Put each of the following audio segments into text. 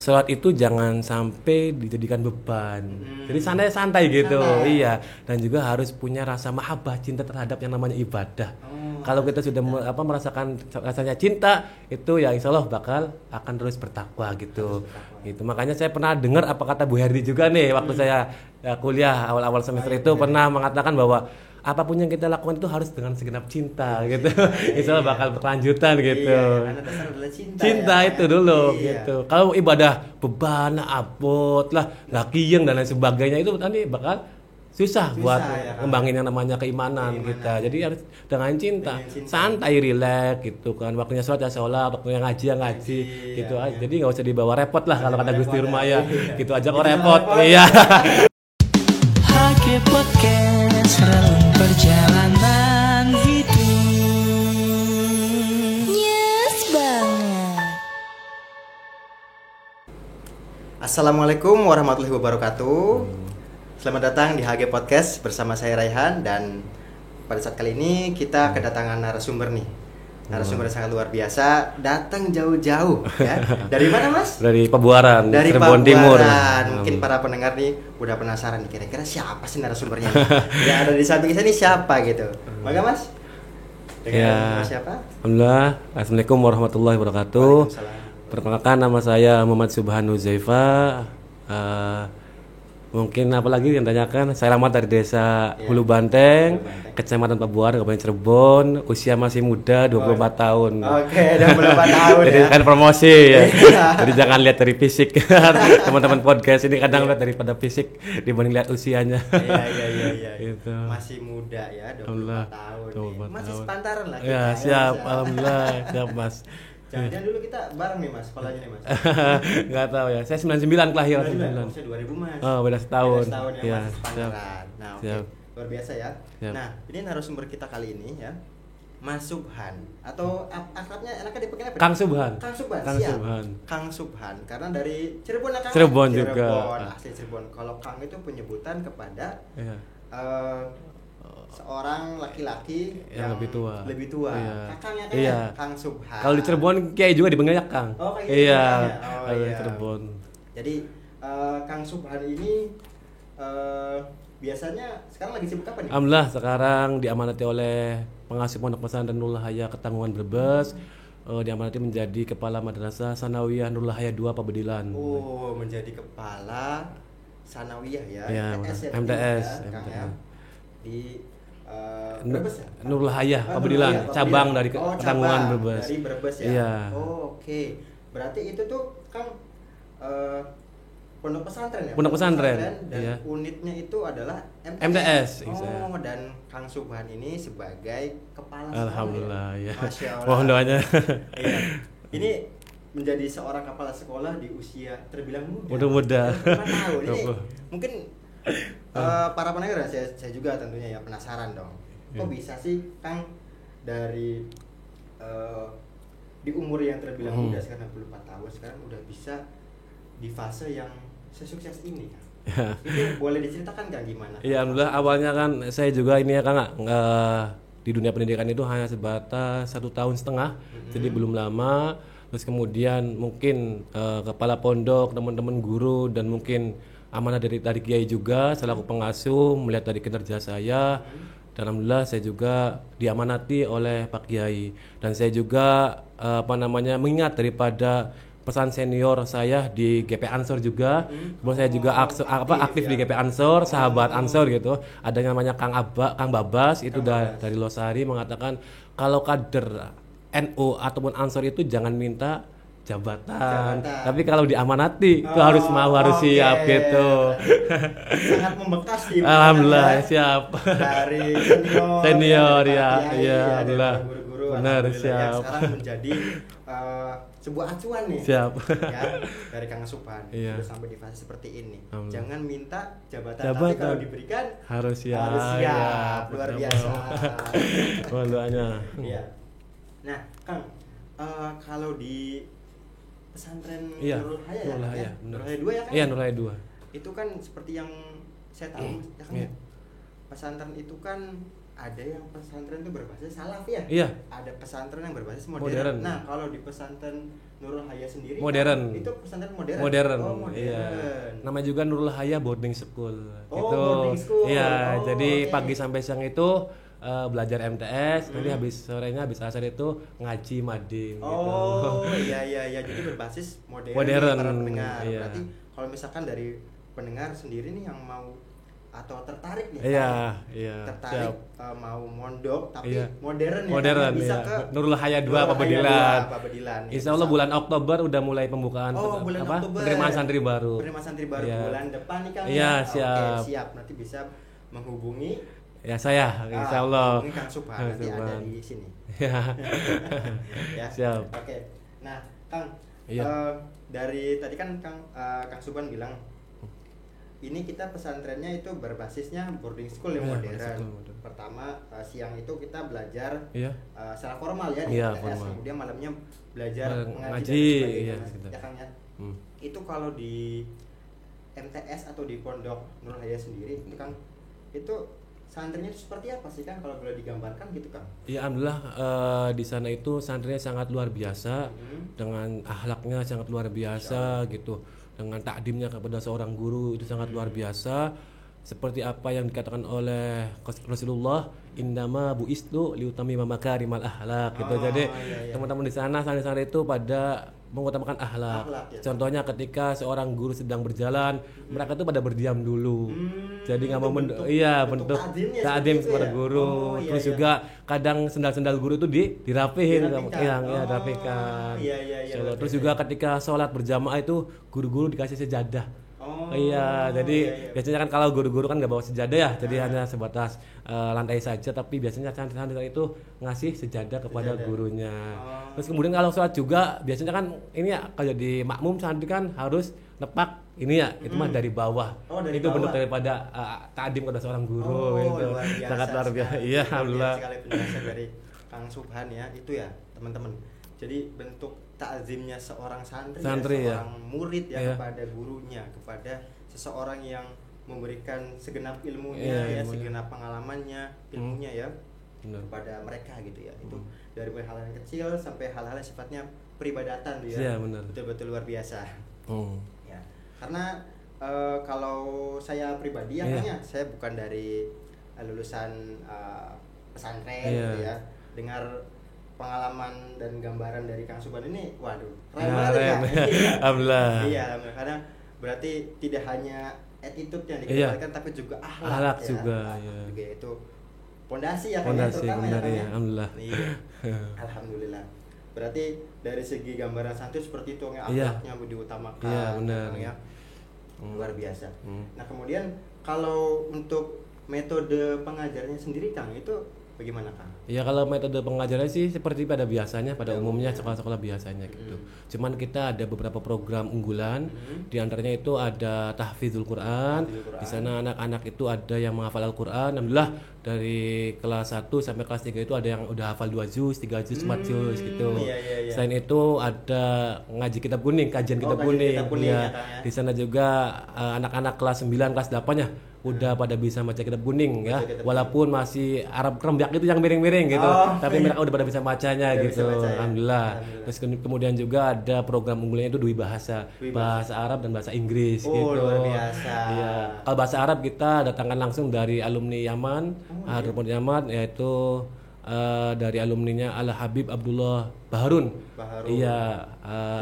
Sholat itu jangan sampai dijadikan beban. Jadi santai-santai gitu. Santai. Iya. Dan juga harus punya rasa mahabbah, cinta terhadap yang namanya ibadah. Kalau kita sudah merasakan rasanya cinta, itu ya insya Allah bakal akan terus bertakwa gitu. Gitu. Makanya saya pernah dengar apa kata Bu Herdi juga nih waktu saya kuliah awal-awal semester itu pernah mengatakan bahwa apapun yang kita lakukan itu harus dengan segenap cinta gitu. Insya Allah bakal berkelanjutan gitu. Iya, karena dasar adalah cinta. Cinta Ya. itu dulu Iya. gitu. Kalau ibadah beban, abot lah, lakiyeng dan lain sebagainya itu nanti bakal susah buat ya kan? ngembangin yang namanya keimanan kita. Jadi harus dengan cinta, Dengan cinta. santai, rileks gitu kan. Waktunya sholat ya sholat, waktunya ngaji ya ngaji, gitu aja. Jadi nggak usah dibawa repot lah kalau kata Gusti Rumah ya. Gitu aja kok repot. Iya. HG Podcast relung perjalanan hidup. Yes banget. Assalamualaikum warahmatullahi wabarakatuh. Selamat datang di HG Podcast bersama saya Raihan, dan pada saat kali ini kita kedatangan narasumber nih. Narasumber yang sangat luar biasa, datang jauh-jauh ya. Dari mana, Mas? Dari Pabuaran, Dari Cirebon Timur. Pabuaran. Mungkin para pendengar nih udah penasaran nih, kira-kira siapa sih narasumbernya nih? Yang ada di samping saya ini siapa gitu. Maka Mas, dengan Ya. nama siapa? Alhamdulillah. Assalamualaikum warahmatullahi wabarakatuh. Waalaikumsalam. Perkenalkan, nama saya Muhammad Subhanu Zaifa. Mungkin apalagi yang tanyakan, saya alamat dari desa Hulu Banteng, Kecamatan Pabuaran, Kabupaten Cirebon, usia masih muda, 24 tahun. Oke, 24 tahun Jadi ya. kan promosi ya. Jadi jangan lihat dari fisik. Teman-teman podcast ini kadang lihat daripada fisik dibanding lihat usianya. Iya. Gitu. Masih muda ya, 24 Alhamdulillah, tahun. 24 Masih tahun. sepantaran lah kita. Ya, siap. Mas. Alhamdulillah, siap Mas. Jangan-jangan dulu kita bareng nih Mas, sekolahnya nih Mas. Nggak tahu ya. Saya 99 kelahiran 99. 99. Maksudnya 2000 Mas. Oh, beda setahun. Beda setahun ya, Iya, masih sepantaran. Nah, oke. Siap. Luar biasa ya. Siap. Nah, ini narasumber kita kali ini ya, Mas Subhan, atau akrabnya enaknya dipanggil apa? Kang Subhan. Kang Subhan. Kang siap. Subhan. Kang Subhan, karena dari Cirebon ya Kang? Cirebon juga. Asli Cirebon. Kalau Kang itu penyebutan kepada Iya. seorang laki-laki Yang lebih tua. Lebih tua. Iya. Kakangnya kan Iya. Kang Subhan. Kalau di Cirebon Kiai juga dipanggilnya Kang. Oh, kayak gitu Iya. namanya. Oh, Kalau di iya. Cirebon. Jadi Kang Subhan ini biasanya sekarang lagi sibuk apa nih? Alhamdulillah sekarang diamanati oleh pengasuh Pondok Pesantren Nurul Haya Ketanggungan Brebes. Diamanati menjadi Kepala Madrasah Sanawiyah Nurul Haya 2 Pabedilan. Oh, menjadi kepala Sanawiyah ya, Iya, MTS ya, MTS, ya, Kang ya. MTS. Di Brebes ya? Nurul Haya Ah, Pabedilan, Nurul Haya, cabang Pabedilan. dari Oh, Ketanggungan cabang Brebes. Dari Brebes ya. Iya. Oh, oke. Berarti itu tuh Kang pondok pesantren ya? Pondok pesantren, dan iya. unitnya itu adalah MTS, Oh, iya. dan Kang Subhan ini sebagai kepala Alhamdulillah sekolah ya. Masya Allah. Mohon doanya. Iya. Ini menjadi seorang kepala sekolah di usia terbilang muda. Muda-muda. 24 tahun. Ini 20. mungkin para pendengar saya juga tentunya ya penasaran dong. Kok bisa sih Kang dari di umur yang terbilang muda sekarang 64 tahun sekarang udah bisa di fase yang sesukses ini Kang? Ya. Itu boleh diceritakan Kang gimana? Iya, alhamdulillah awalnya kan saya juga ini ya Kang, di dunia pendidikan itu hanya sebatas 1,5 tahun, jadi belum lama. Terus kemudian mungkin kepala pondok, teman-teman guru dan mungkin amanah dari kiai juga selaku pengasuh melihat dari kinerja saya. Dan alhamdulillah saya juga diamanati oleh Pak Kiai, dan saya juga mengingat daripada pesan senior saya di GP Ansor juga. Kemudian saya juga aktif di GP Ansor, sahabat Ansor gitu. Ada yang namanya Kang Babas itu dari Losari mengatakan kalau kader NU ataupun Ansor itu jangan minta jabatan. Tapi kalau diamanati itu harus mau, harus oke. siap gitu. Sangat membekas di Alhamdulillah ya. siap. Dari Senior, dari ya, Pak Kiai, iya, dari alhamdulillah. guru-guru, Benar, alhamdulillah, yang siap. sekarang menjadi sebuah acuan nih. Siap. Ya, dari Kang Subhan Iya. sudah sampai di fase seperti ini. Alhamdulillah. Jangan minta jabatan, tapi Jabatan. kalau diberikan Harus siap. harus siap. Ya, Luar betul. biasa. Mohon doanya. Iya. Nah, Kang, kalau di pesantren Iya, Nurul Haya Nurul ya, Haya, Kang? benar. Nurul Haya 2 ya kan? Iya, Nur Haya 2. Itu kan seperti yang saya tahu ya kan, Iya. pesantren itu kan ada yang pesantren itu berbasis salaf ya? Iya. Ada pesantren yang berbasis modern. Modern. Nah, kalau di pesantren Nurul Haya sendiri Modern. itu pesantren modern. Modern. Oh, modern. Iya. Namanya juga Nurul Haya boarding school. Oh, gitu. boarding school. Iya, Oh, jadi oke. pagi sampai siang itu belajar MTS, nanti habis sorenya habis asar itu ngaji mading Oh, gitu. iya. Jadi berbasis modern, Modern, para pendengar. iya. Berarti kalau misalkan dari pendengar sendiri nih yang mau atau tertarik nih, Iya. tertarik Siap. mau mondok tapi Iya. modern ya, Modern kan? Bisa ya. ke Nurul Haya 2 Nurul Haya Pabedilan. 2, Pabedilan. Insya Allah bulan Oktober udah mulai pembukaan bulan Oktober. penerimaan santri baru. Penerimaan santri baru Iya. bulan depan nih Kang. Iya, ya? siap. Oke, siap. Nanti bisa menghubungi Ya saya, Insya Allah. menghubungi Kang Subhan nanti ada Subhan. di sini. Ya. Ya. Siap. Oke. Nah, Kang, Iya. dari tadi kan Kang Subhan bilang ini kita pesantrennya itu berbasisnya boarding school yang Iya, modern. boarding school modern. Pertama siang itu kita belajar Iya. secara formal ya di Iya, MTS. formal. Kemudian malamnya belajar Ngaji, mengaji dan sebagainya, iya, Mas. gitu. Ya Kang ya. Hmm. Itu kalau di MTS atau di Pondok Nurul Haya sendiri itu Kang, itu santrinya itu seperti apa sih Kang kalau boleh digambarkan gitu Kang? Ya alhamdulillah di sana itu santrinya sangat luar biasa dengan akhlaknya sangat luar biasa gitu, dengan takdimnya kepada seorang guru itu sangat luar biasa, seperti apa yang dikatakan oleh Rasulullah, innama bu'istu liutamima makarimal akhlak gitu. Jadi iya. teman-teman di sana santri-santri itu pada mengutamakan akhlak. Akhlak, ya. Contohnya ketika seorang guru sedang berjalan, mereka tuh pada berdiam dulu. Jadi nggak mau bentuk bentuk takdimnya takdim seperti itu kepada ya? guru. Oh, iya, Terus iya. juga kadang sendal-sendal guru itu dirapihin, Dirapikan. yang Oh, dirapikan. iya, Insya Allah. luar Terus biasa. juga ketika sholat berjamaah itu guru-guru dikasih sejadah. Oh, Iya, jadi iya. biasanya kan kalau guru-guru kan nggak bawa sejadah ya, jadi hanya sebatas lantai saja. Tapi biasanya santri-santri itu ngasih sejadah kepada Sejadah. gurunya. Oh. Terus kemudian kalau sholat juga biasanya kan ini ya kalau jadi makmum santri kan harus nepak ini ya, itu mah dari bawah. Oh, dari itu bentuk bawah. daripada takdim kepada seorang guru Oh, gitu. luar biasa Sangat luar biasa. sekali. Iya, Luar biasa alhamdulillah. sekali penjelasan dari Kang Subhan ya, itu ya teman-teman. Jadi bentuk takzimnya seorang santri Santri, seorang murid ya Iya. kepada gurunya, kepada seseorang yang memberikan segenap ilmunya Iya, ya, ilmunya. segenap pengalamannya, ilmunya ya Benar. kepada mereka gitu ya. Itu dari mulai hal yang kecil sampai hal-hal yang sifatnya peribadatan tuh ya. Iya, benar. Betul-betul luar biasa. Hmm. Ya, karena kalau saya pribadi ya, Iya. Kang, ya, saya bukan dari lulusan pesantren Iya. gitu ya. Dengar pengalaman dan gambaran dari Kang Subhan ini, waduh, keren Ya, banget ya. keren. Alhamdulillah. Iya, karena berarti tidak hanya attitude yang Iya. dikeluarkan tapi juga akhlak, Akhlak ya. juga, Akhlak ya. juga itu pondasi ya, Kang, ya, Pondasi, terutama benar, Kang, ya. Alhamdulillah. Iya. Alhamdulillah. Berarti dari segi gambaran santri seperti itu, Iya. akhlaknya diutamakan. Iya, benar. Kang, ya. Luar biasa. Hmm. Nah, kemudian kalau untuk metode pengajarnya sendiri Kang, itu bagaimana Kang? Ya kalau metode pengajarannya sih seperti pada biasanya, pada umumnya sekolah-sekolah biasanya gitu. Cuman kita ada beberapa program unggulan, di antaranya itu ada tahfidzul Quran. Tahfidzul Quran. Di sana anak-anak itu ada yang menghafal Al-Quran. Alhamdulillah dari kelas 1 sampai kelas 3 itu ada yang udah hafal 2 juz, 3 juz, 4 juz gitu. Iya. Selain itu ada ngaji kitab kuning, kajian kitab kajian kuning. kitab kuning Iya. ya, Kang, ya. Di sana juga anak-anak kelas 9, kelas 8 ya udah pada bisa baca kitab kuning ya. kitab Walaupun masih Arab Krembiak itu yang miring-miring gitu. Oh, Tapi mereka udah pada bisa bacanya Udah gitu. bisa baca, ya. Alhamdulillah. Alhamdulillah. Terus kemudian juga ada program unggulannya itu dua bahasa. Dwi Bahasa Arab dan bahasa Inggris Oh, gitu. luar biasa. Iya. Kalau bahasa Arab kita datangkan langsung dari alumni Yaman, Harun Yaman, yaitu dari alumninya Al Habib Abdullah Baharun. Baharun. Iya,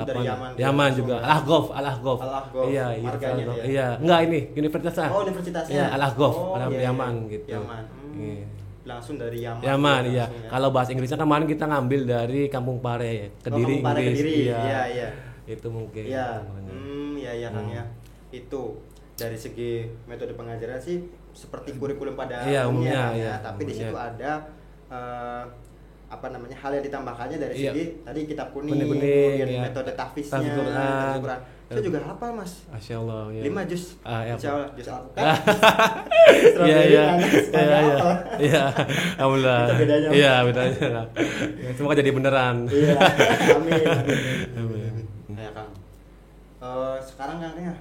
Itu dari Yaman Yaman juga. juga. Al-Ahqaf. Al-Ahqaf, Iya, marganya Al-Ahqaf. dia. Iya, enggak ini universitasnya. Oh, universitasnya. Iya, Al-Ahqaf, Oh, alumni iya, Yaman iya. gitu. Yaman. Iya. Langsung dari Yaman. Yaman, iya. langsung, ya. Kalau bahasa Inggrisnya kemarin kita ngambil dari Kampung Pare, Kediri, Kampung Pare, Inggris. Kediri. Iya. Iya. Itu mungkin. Iya. namanya. Iya Kang ya. Itu dari segi metode pengajaran sih seperti kurikulum pada Iya, Kang, umumnya, ya. iya, Tapi di situ umumnya. ada apa namanya hal yang ditambahkannya dari Iya. segi tadi kitab kuning, Kuning, kemudian iya. metode tahfiznya, Tahfiz Quran. tahfiz Quran. Itu juga hafal Mas. Masya Allah. Ya. 5 juz. Iya. Insya Allah juz Al-Quran. Iya, iya. Strawberry, Iya, iya. apel. Iya. Alhamdulillah. Itu bedanya. Iya, bedanya. Semoga jadi beneran. Iya. Amin. Amin. Ya Kang. Sekarang Kang ya,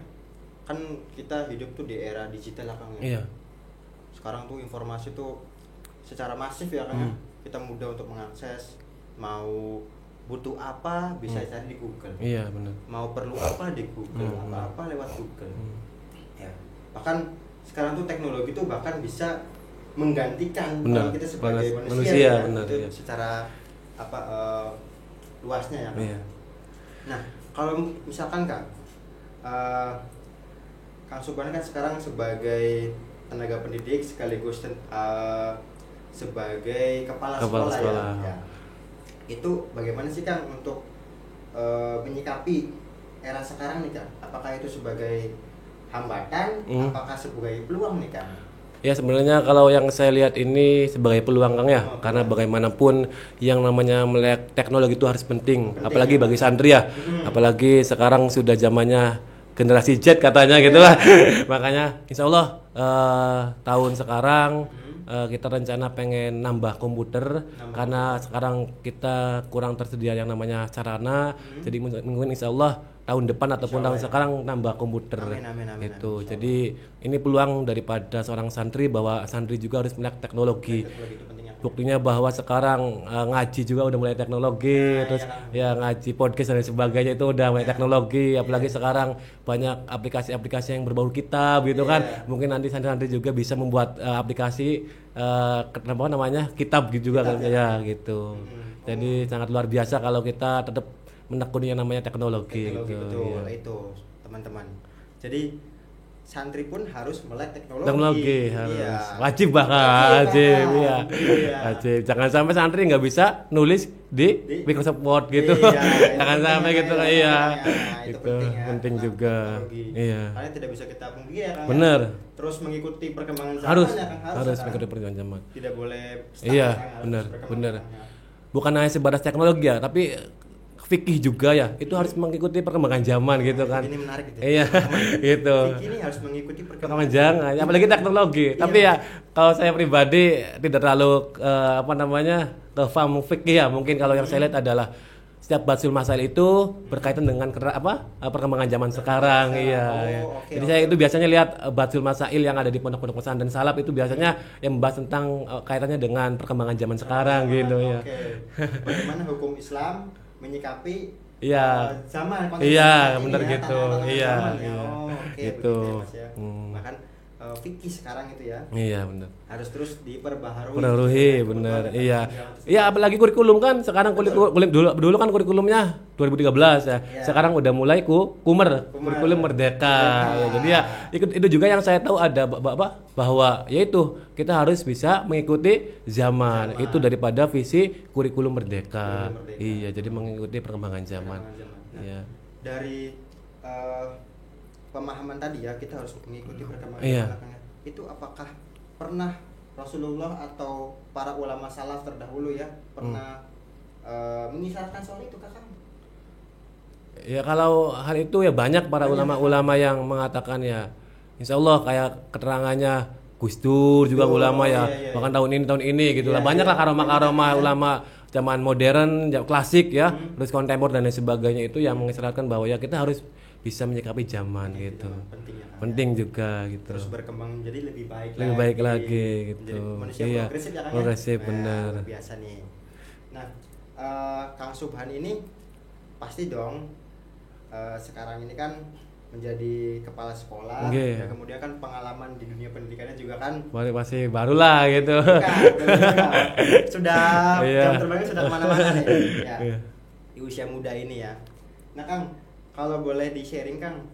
kan kita hidup tuh di era digital lah Kang ya. Iya. Sekarang tuh informasi tuh secara masif ya kan. Kita mudah untuk mengakses, mau butuh apa bisa cari di Google. Iya, benar. Mau perlu apa di Google, apa-apa lewat Google. Ya. Bahkan sekarang tuh teknologi tuh bahkan bisa menggantikan Benar. kalau kita sebagai Manusia, manusia ya, benar, itu iya. secara apa luasnya ya. Iya. Nah, kalau misalkan Kang Subhan kan sekarang sebagai tenaga pendidik sekaligus sebagai kepala sekolah. Ya. Itu bagaimana sih Kang untuk menyikapi era sekarang nih Kang? Apakah itu sebagai hambatan, apakah sebagai peluang nih Kang? Ya sebenarnya kalau yang saya lihat ini sebagai peluang Kang ya, karena bagaimanapun yang namanya melek teknologi itu harus penting apalagi bagi santri ya, apalagi sekarang sudah zamannya generasi Z katanya gitu lah. Makanya insya Allah tahun sekarang kita rencana pengen nambah komputer karena sekarang kita kurang tersedia yang namanya sarana. Jadi mungkin insya Allah tahun depan ataupun tahun sekarang nambah komputer. Amin, Itu. Jadi ini peluang daripada seorang santri bahwa santri juga harus melek teknologi. Teknologi itu pentingnya. Buktinya bahwa sekarang ngaji juga udah mulai teknologi, terus ya ngaji podcast dan sebagainya itu udah mulai teknologi, apalagi sekarang banyak aplikasi-aplikasi yang berbau kitab gitu kan. Mungkin nanti santri-santri juga bisa membuat aplikasi apa namanya kitab gitu juga kan ya gitu. Jadi sangat luar biasa kalau kita tetap menekuni yang namanya teknologi gitu. Betul, Ya. itu teman-teman. Jadi santri pun harus melek teknologi. Teknologi harus Iya. wajib bahkan wajib Iya. wajib. Jangan sampai santri nggak bisa nulis di Microsoft Word gitu. Iya, Jangan itu sampai penting gitu ya. iya. Itu Itu penting ya, penting tentang juga. teknologi. Iya. Karena tidak bisa kita pungkiri ya Kang. Bener. Terus mengikuti perkembangan zaman Harus ya Kang. harus Kang. mengikuti perkembangan zaman. Tidak boleh stuck, Iya, Kang. Harus benar, berkembang, benar. Kang, ya. Bukan hanya sebatas teknologi ya, tapi fikih juga ya. Itu harus mengikuti perkembangan zaman gitu kan. Ini menarik gitu. Iya, gitu. Fikih ini harus mengikuti perkembangan Perkembangan zaman, apalagi teknologi. Tapi ya kalau saya pribadi tidak terlalu apa namanya ke paham fikih ya. Mungkin kalau yang saya lihat adalah setiap basul masail itu berkaitan dengan perkembangan zaman sekarang. Iya. Ya. oke, Jadi saya itu biasanya lihat basul masail yang ada di pondok-pondok pesantren salaf itu biasanya yang membahas tentang kaitannya dengan perkembangan zaman sekarang gitu ya. Oke. Bagaimana hukum Islam menyikapi Iya. zaman konteks Iya, saat ini benar ya, gitu. tantangan Iya, zaman ya. iya. Oh, oke, Gitu. begitu ya, Mas ya. Bahkan fikih sekarang itu ya Iya benar. harus terus diperbaharui. Perluhi bener iya iya apalagi kurikulum kan sekarang kurikulum dulu kan kurikulumnya 2013 ya sekarang udah mulai kurikulum merdeka ya, jadi ya itu juga yang saya tahu ada bahwa yaitu kita harus bisa mengikuti zaman itu daripada visi kurikulum merdeka. Iya jadi mengikuti perkembangan zaman. Nah, Iya dari pemahaman tadi ya kita harus mengikuti perkembangan Iya. zaman. Itu apakah pernah Rasulullah atau para ulama salaf terdahulu ya pernah mengisyaratkan soal itu Kakak? Ya kalau hal itu ya banyak para ulama-ulama yang mengatakan ya insya Allah kayak keterangannya Gus Dur juga ulama ya bahkan tahun ini gitulah banyak lah karomah-karomah ulama zaman modern klasik ya terus kontemporer dan lain sebagainya itu yang mengisyaratkan bahwa ya kita harus bisa menyikapi zaman gitu penting juga gitu Terus berkembang menjadi lebih baik lagi gitu. Menjadi manusia Iya, progresif ya Kang progresif, ya? benar. Luar biasa nih. Nah Kang Subhan ini pasti dong sekarang ini kan menjadi kepala sekolah Oke. dan kemudian kan pengalaman di dunia pendidikannya juga kan masih barulah gitu. sudah Iya. jam terbangnya sudah kemana-mana nih ya, Iya. di usia muda ini ya. Nah Kang kalau boleh di sharing Kang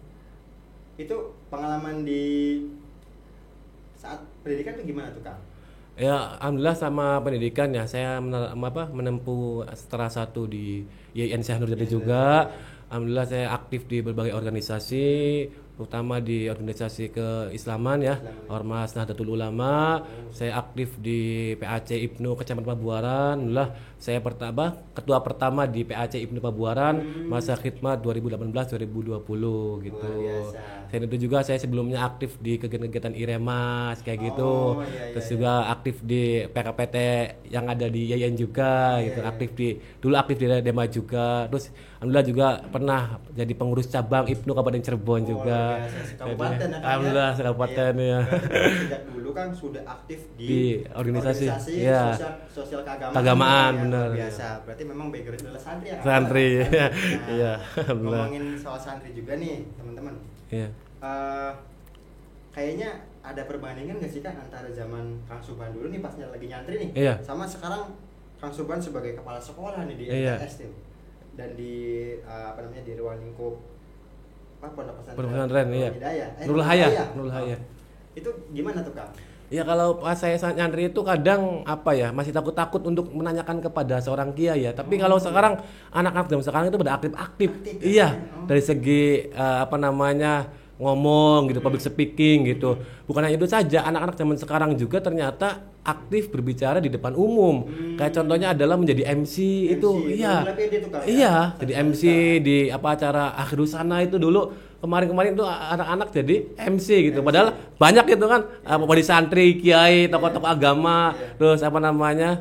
itu pengalaman di saat pendidikan itu gimana tuh Kang? Ya, alhamdulillah sama pendidikan ya. Saya menempuh setara satu di IAIN Syekh Nurjati juga. Alhamdulillah saya aktif di berbagai organisasi, terutama di organisasi keislaman ya, Ormas Nahdlatul Ulama. Saya aktif di PAC Ibnu Kecamatan Pabuaran. Alhamdulillah saya ketua pertama di PAC Ibnu Pabuaran masa khidmat 2018-2020 gitu. Selain itu juga saya sebelumnya aktif di kegiatan IREMAS kayak gitu. Terus juga aktif di PKPT yang ada di IAIN juga gitu. Dulu aktif di Dema juga. Terus alhamdulillah juga pernah jadi pengurus cabang IPNU Kabupaten Cirebon juga. Luar biasa, sekabupaten ya, Kang, Alhamdullah ya. sekabupaten ya. Sejak dulu kan sudah aktif di organisasi ya. sosial keagamaan. Keagamaan, ya, benar, luar biasa. Berarti memang background adalah santri ya. Kang? Santri, Nah, iya. Iya, alhamdulillah. ngomongin soal santri juga nih, teman-teman. Iya. Kayaknya ada perbandingan nggak sih Kang antara zaman Kang Subhan dulu nih pasnya lagi nyantri nih, Iya. sama sekarang Kang Subhan sebagai kepala sekolah nih di Iya. MTS tuh, dan di di ruang lingkup pondok Pesantren, iya. Hidayah, Nurul Hayah. Itu gimana tuh Kang? Ya kalau pas saya nyantri itu kadang masih takut-takut untuk menanyakan kepada seorang kiai ya. Tapi kalau sekarang anak-anak zaman sekarang itu pada aktif-aktif. Aktif, Iya, kan? dari segi ngomong gitu, public speaking gitu. Bukan hanya itu saja, anak-anak zaman sekarang juga ternyata aktif berbicara di depan umum. Kayak contohnya adalah menjadi MC itu, iya. Iya, jadi MC di acara Akhirusana itu dulu. Kemarin itu anak-anak jadi MC gitu. Padahal banyak gitu kan di santri, kiai, tokoh-tokoh agama, terus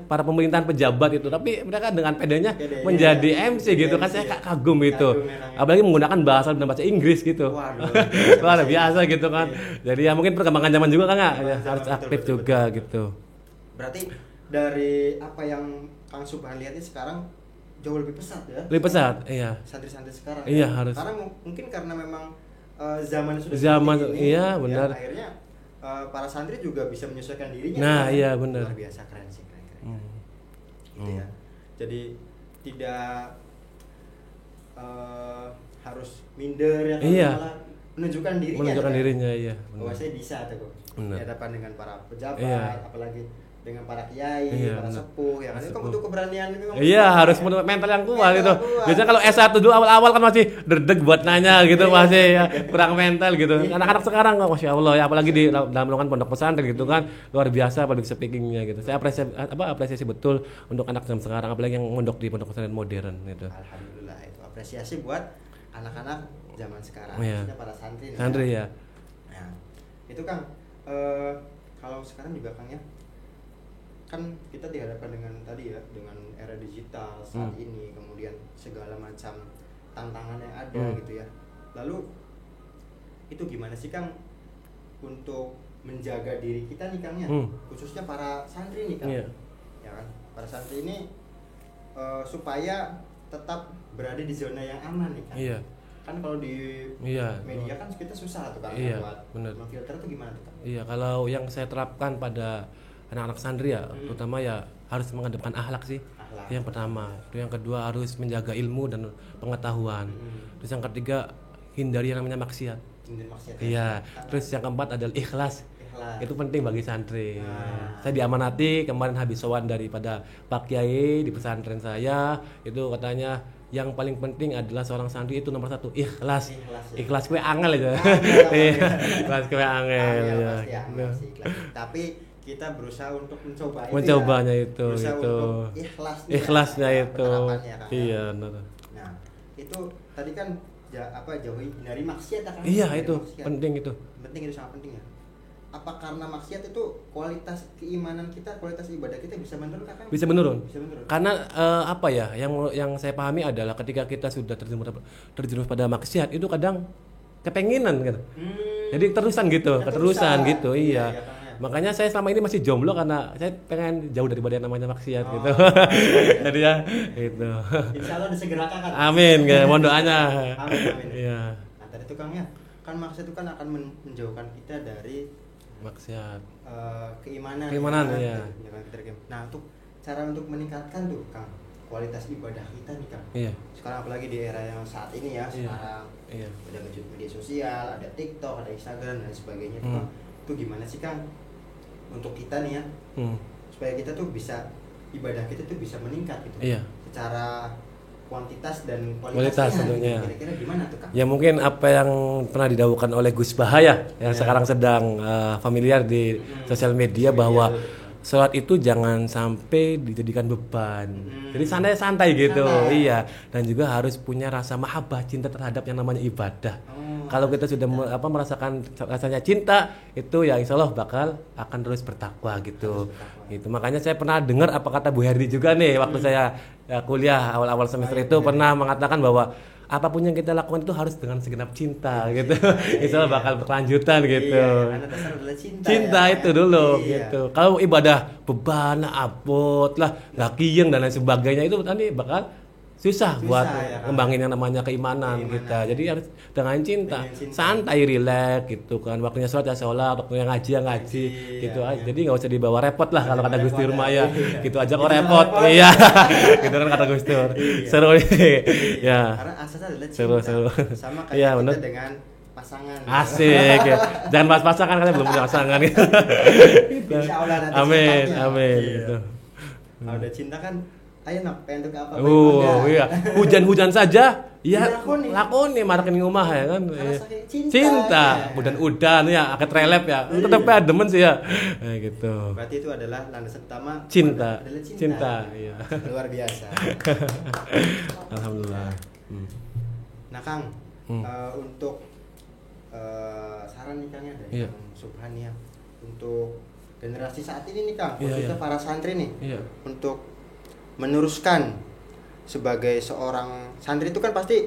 para pemerintahan pejabat itu. Tapi mereka dengan pedenya menjadi MC gitu kan, saya kagum itu. Apalagi menggunakan bahasa Inggris gitu. Luar biasa gitu kan. Jadi ya mungkin perkembangan zaman juga kan ya, harus aktif juga gitu. Berarti dari apa yang Kang Subhan lihat ini sekarang jauh lebih pesat ya. Lebih pesat, iya. Santri-santri sekarang. Iya, ya. harus. Karena mungkin karena memang zaman sudah Zaman, seperti ini, iya, benar. Ya, akhirnya para santri juga bisa menyesuaikan dirinya. Nah, kan? iya, benar. Luar biasa, keren sih, keren. Gitu ya. Jadi tidak harus minder ya, Iya. malah menunjukkan dirinya. Menunjukkan kan? dirinya, iya. Bahwa saya bisa tuh Benar. di hadapan dengan para pejabat, Iya. apalagi dengan para kiai, Iya, para benar. sepuh, ya kan itu kan Sepuh. butuh keberanian memang. Iya, harus ya. mental yang kuat Mental itu. yang kuat. Biasanya kalau S1 dulu awal-awal kan masih deg-deg buat nanya gitu, masih ya, kurang mental gitu. Iya. Anak-anak sekarang kok Masya Allah ya, apalagi di dalam lingkungan pondok pesantren gitu kan, luar biasa public speaking-nya gitu. Saya apresiasi betul untuk anak zaman sekarang, apalagi yang mondok di pondok pesantren modern gitu. Alhamdulillah, itu apresiasi buat anak-anak zaman sekarang, Iya. maksudnya para santri. nih, Santri kan? ya. Nah, itu Kang, kalau sekarang juga Kang ya, kan kita dihadapkan dengan dengan era digital saat ini, kemudian segala macam tantangan yang ada gitu ya. Lalu itu gimana sih Kang untuk menjaga diri kita nih Kang ya, khususnya para santri nih Kang, Iya. ya kan, para santri ini supaya tetap berada di zona yang aman nih Kang. Iya. Kan kalau di Iya. media kan kita susah tuh Kang, Iya, buat benar. memfilter tuh gimana tuh Kang? Iya, kalau yang saya terapkan pada anak-anak santri ya, terutama ya harus mengedepankan akhlak sih. Akhlak. Itu yang pertama. Itu yang kedua harus menjaga ilmu dan pengetahuan. Terus yang ketiga hindari yang namanya maksiat. Hindari maksiat. Iya. Terus yang keempat adalah ikhlas. Ikhlas. Itu penting bagi santri. Nah. Saya diamanati kemarin habis sowan daripada Pak Kiai di pesantren saya, itu katanya yang paling penting adalah seorang santri itu nomor satu ikhlas. Ikhlas, ya. Ikhlas kue angel aja. Iya. Ikhlas kue angel. Angel Ya. pasti angel sih, ikhlas. Tapi kita berusaha untuk mencoba Mencobanya ya. itu, Berusaha itu. untuk ikhlasnya, Ikhlasnya ya, itu. penerapannya, Kang. Iya, benar. Nah, itu tadi kan jauhi dari maksiat ya, Kang. Iya, Dari itu maksiat. penting itu. Penting, itu sangat penting ya. Apa karena maksiat itu kualitas keimanan kita, kualitas ibadah kita bisa menurun Kang? Bisa menurun. Bisa menurun. Karena yang saya pahami adalah ketika kita sudah terjerumus pada maksiat itu kadang kepenginan gitu. Jadi keterusan gitu, keterusan gitu, iya. Iya, Kang, ya. Makanya saya selama ini masih jomblo karena saya pengen jauh daripada yang namanya maksiat gitu. Jadi ya itu. Insya Allah disegerakan kan. Amin, mohon doanya. Amin. Iya. Nah, tadi itu Kang ya, kan maksiat itu kan akan menjauhkan kita dari Maksiat. keimanan. Keimanan, kan? iya. Nah, untuk cara untuk meningkatkan tuh Kang kualitas ibadah kita nih Kang. Iya. Sekarang apalagi di era yang saat ini ya, Iya. sekarang Iya. udah media sosial, ada TikTok, ada Instagram dan sebagainya tuh, Kang. Itu gimana sih Kang untuk kita nih ya, supaya kita tuh bisa ibadah kita tuh bisa meningkat gitu. Iya. Secara kuantitas dan Kualitas kualitasnya tentunya. gitu. Kira-kira gimana tuh Kang? Ya mungkin apa yang pernah didawukan oleh Gus Bahaya yang Ya. sekarang sedang familiar di sosial media bahwa sholat itu jangan sampai dijadikan beban. Jadi santai-santai gitu. Santai. Iya. Dan juga harus punya rasa mahabbah, cinta terhadap yang namanya ibadah. Kalau kita sudah merasakan rasanya cinta, itu ya insya Allah bakal akan terus bertakwa gitu. Gitu. Makanya saya pernah dengar apa kata Bu Herdi juga nih waktu saya kuliah awal-awal semester itu pernah mengatakan bahwa apapun yang kita lakukan itu harus dengan segenap cinta gitu. Insya Allah bakal berkelanjutan gitu. Iya, karena dasar adalah cinta. Cinta ya, itu Kang. dulu Iya. gitu. Kalau ibadah beban, abot lah, nggak kiyeng dan lain sebagainya itu nanti bakal susah buat ya, Kang. ngembangin yang namanya keimanan kita. Jadi harus dengan cinta, Dengan cinta. santai, rileks gitu kan. Waktunya sholat ya sholat, waktunya ngaji ya ngaji, gitu aja. Jadi nggak usah dibawa repot lah kalau kata Gus Dur mah ya. Gitu aja kok repot. Iya. Gitu kan kata Gus Dur. Seru nih. Ya. Karena asasnya adalah cinta. Seru. Sama kayak Iya, kita bener. dengan pasangan. Asik ya. Jangan bahas pasangan kan belum punya pasangan gitu. Insya Allah nanti Amin, secepatnya. amin Iya. gitu. Kalau udah cinta kan, ayo nak pengen untuk apa? Oh iya, hujan-hujan saja ya Dilakoni. lakoni marakin ngomah ya kan. Karena Iya. saking cinta, Cinta, ya. udan-udan ya, akad relep ya. Tetep ya demen sih ya. Gitu. Berarti itu adalah landasan utama Cinta. adalah cinta. Cinta, iya. Luar biasa. Alhamdulillah. Nah Kang, Hmm. untuk saran nih Kang ya dari Iya. Kang Subhan ya untuk generasi saat ini nih Kang, Iya, khususnya iya. para santri nih, Iya. untuk meneruskan sebagai seorang santri itu kan pasti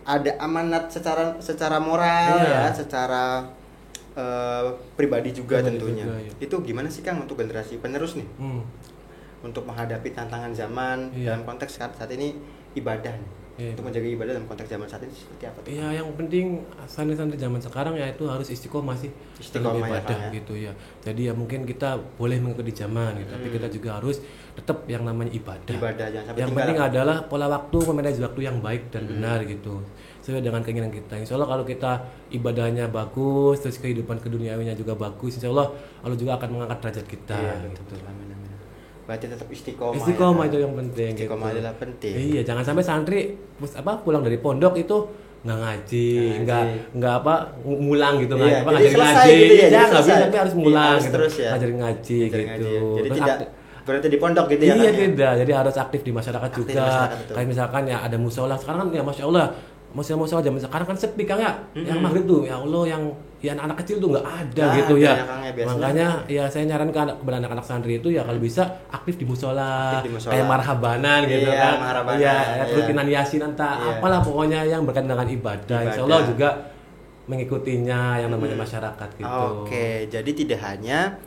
ada amanat secara moral Iya. ya, secara pribadi juga Pribadi tentunya. juga, iya. Itu gimana sih Kang untuk generasi penerus nih untuk menghadapi tantangan zaman Iya. dalam konteks saat ini ibadah nih. Iya. Untuk menjaga ibadah dalam konteks zaman saat ini seperti apa tuh? Iya, yang penting santri-santri zaman sekarang ya itu harus istiqomah sih dalam Istiqomah ya, ibadah Kang, ya. gitu ya. Jadi ya mungkin kita boleh mengikuti zaman gitu, tapi kita juga harus tetap yang namanya ibadah. Ibadah, jangan sampai Yang tinggal. penting adalah pola waktu, memanage waktu yang baik dan benar gitu. Sesuai dengan keinginan kita. Insya Allah kalau kita ibadahnya bagus, terus kehidupan keduniawinya juga bagus, insya Allah Allah juga akan mengangkat derajat kita. Iya, gitu. betul. Amin, amin. Berarti tetap istiqomah. Istiqomah ya, itu Kang? yang penting. Istiqomah gitu. adalah penting. Iya, jangan sampai santri pulang dari pondok itu nggak ngaji, nggak ngulang gitu nggak Iya, apa jadi ngajarin selesai ngaji, gitu ya, jadi nggak bisa selesai. tapi harus Iya, ngulang harus gitu. terus ya. Ngajarin ngaji Ngajarin gitu. ngaji ya. Jadi Terus tidak berarti di pondok gitu ya. Iya Kang, ya? tidak, jadi harus aktif di masyarakat Aktif di juga. masyarakat, betul. Kayak misalkan ya ada musola sekarang kan ya masya Allah, musola zaman sekarang kan sepi Kang ya. Yang maghrib tuh ya Allah yang ya anak-anak kecil tuh nggak ada Nggak gitu ada ya. ya, Kang, ya, biasanya. Makanya ya saya nyarankan kepada anak-anak santri itu ya kalau bisa aktif di musola, Aktif di musola. kayak marhabanan gitu Iya, kan. marhabanan, Iya, iya. rutinan yasin entah Iya. apalah pokoknya yang berkaitan dengan ibadah. Insya Allah Ibadah. juga mengikutinya yang namanya masyarakat gitu. Oke, jadi tidak hanya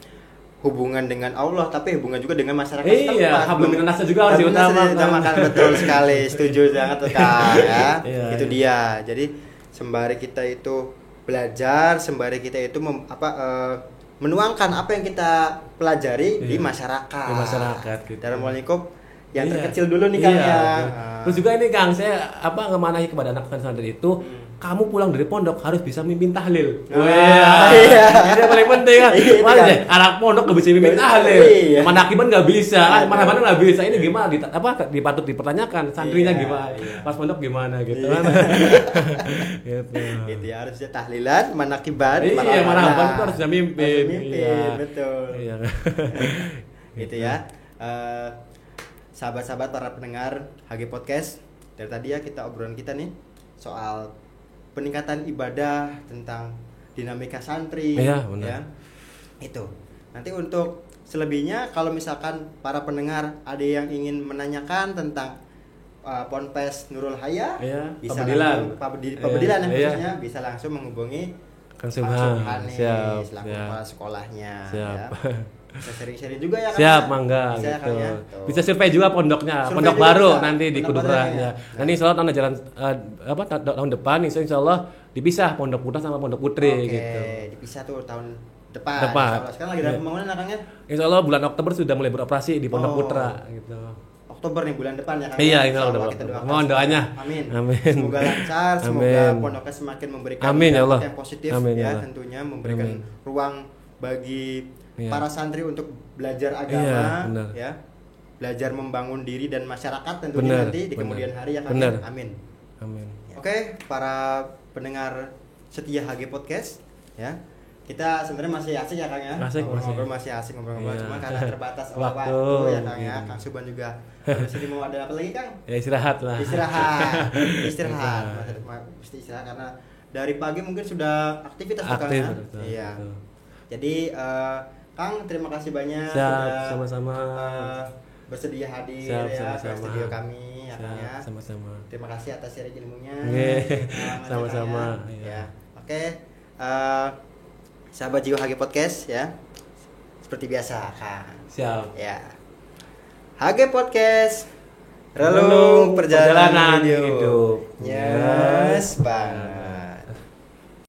hubungan dengan Allah, tapi hubungan juga dengan masyarakat Iya, setempat. hablum minan nas juga harus Hablum minas diutamakan. diutamakan, betul sekali, setuju banget tuh Kang ya. Iya, Itu iya. dia. Jadi sembari kita itu belajar, sembari kita itu menuangkan apa yang kita pelajari di Iya. masyarakat. Di masyarakat gitu. Dalam lingkup yang Iya. terkecil dulu nih Kang Iya, ya. betul. Terus juga ini Kang, saya ngemanahi kepada anak santri itu, kamu pulang dari pondok harus bisa mimpin tahlil. Ah, iya. Ini yang paling penting kan. Iya, itu Mana kan. deh, anak pondok nggak bisa mimpin tahlil. Iya. Manakiban nggak bisa, kan? Aduh. Mana nggak bisa. Ini gimana? Dipatut dipertanyakan. Santrinya Iya, gimana? iya. Pas pondok gimana gitu Iya. kan? Gitu. Gitu ya, harusnya tahlilan, manakiban, Iya, manakiban itu harus bisa mimpin. Harus mimpin, Iya. betul. Iya. Gitu ya. Sahabat-sahabat para pendengar HG Podcast, dari tadi ya kita obrolan kita nih soal peningkatan ibadah, tentang dinamika santri. Iya, benar. Ya. Itu. Nanti untuk selebihnya kalau misalkan para pendengar ada yang ingin menanyakan tentang Ponpes Nurul Haya, Iya, bisa Pabedilan. langsung Pabedilan ya, Iya. khususnya bisa langsung menghubungi Kang Pak Subhan. Subhan nih, Siap. selaku Siap. kepala sekolahnya. Siap. Ya. Bisa sharing-sharing juga ya Kang? Siap, ya? mangga Bisa ya, gitu. Kang, ya? Tuh. Bisa survei juga pondoknya, Survei pondok juga baru bisa. nanti di Pondok baru Kudukra ya. ya. Nanti insya Allah jalan tahun depan insya Allah dipisah pondok putra sama pondok putri Oke, gitu. dipisah tuh tahun depan. Depan. Insya Allah. Sekarang lagi dalam Iya. pembangunan Kang ya? Insya Allah bulan Oktober sudah mulai beroperasi di pondok Oh. putra gitu. Oktober nih bulan depan ya Kang. Iya, ya? insya Allah udah. kita doakan Mohon semua. doanya. Amin. Amin. Semoga lancar, semoga Amin. pondoknya semakin memberikan Amin, ya dampak Allah. yang positif Amin, ya ya, Allah. tentunya memberikan Amin. ruang bagi Iya. para santri untuk belajar Iya, agama benar. ya. Belajar membangun diri dan masyarakat tentunya Benar, nanti di benar. kemudian hari ya Kang. Benar. Amin. Amin. Oke, para pendengar setia HG Podcast ya. Kita sebenarnya masih asik ya Kang ya. Asik, ngobrol masih asik ngobrol-ngobrol Iya. cuma karena terbatas Waktu. waktu ya Kang ya. Iya. Kang Subhan juga. Habis ini mau ada apa lagi Kang? Ya istirahat lah. Istirahat. Istirahat. Istirahat. Mesti istirahat karena dari pagi mungkin sudah aktivitas tuh, Kang Aktif. ya. betul, Iya. betul. Jadi Kang terima kasih banyak Siap, sudah sama-sama. bersedia hadir Siap, ya ke sama-sama. studio kami ya Kang ya. Sama-sama. Terima kasih atas sharing ilmunya. Sama-sama. Kang, Ya. ya. Oke, sahabat Jiwa HG Podcast ya. Seperti biasa, Kang. Siap. Ya. HG Podcast. Relung perjalanan hidup. Yes, banget.